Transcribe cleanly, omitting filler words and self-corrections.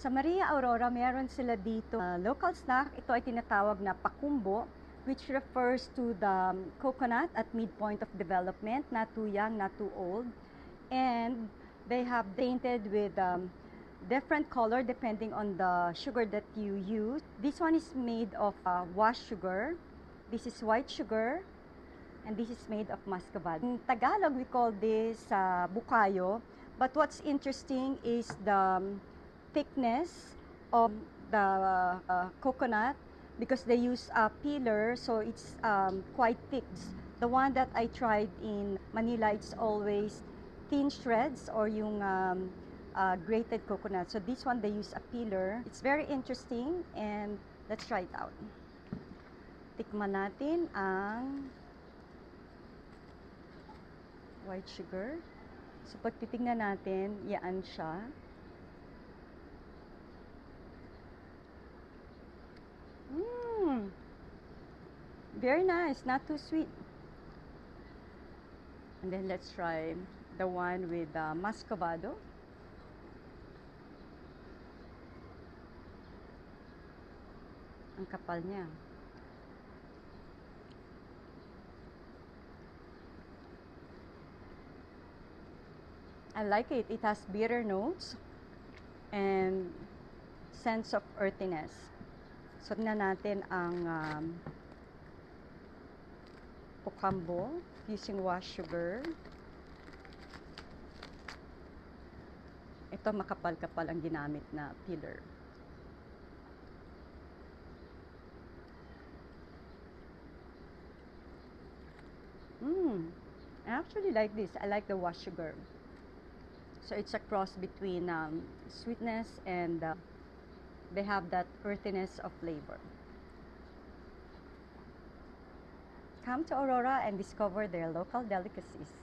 Sa Maria Aurora, meron sila dito local snack. Ito ay tinatawag na pakumbo, which refers to the coconut at midpoint of development, not too young, not too old. And they have painted with different color depending on the sugar that you use. This one is made of wash sugar. This is white sugar. And this is made of muscovado. In Tagalog, we call this bukayo. But what's interesting is the thickness of the coconut, because they use a peeler, so it's quite thick. The one that I tried in Manila, it's always thin shreds or yung grated coconut. So this one, they use a peeler. It's very interesting, and let's try it out. Tikman natin ang white sugar. So pag titignan natin, yan siya. Very nice, not too sweet. And then let's try the one with muscovado. Ang kapal niya. I like it. It has bitter notes and sense of earthiness. So, tingnan natin ang pakumbo using wash sugar. Ito makapal-kapal ang ginamit na peeler. I actually like this. I like the wash sugar. So it's a cross between sweetness and they have that earthiness of flavor. Come to Aurora and discover their local delicacies.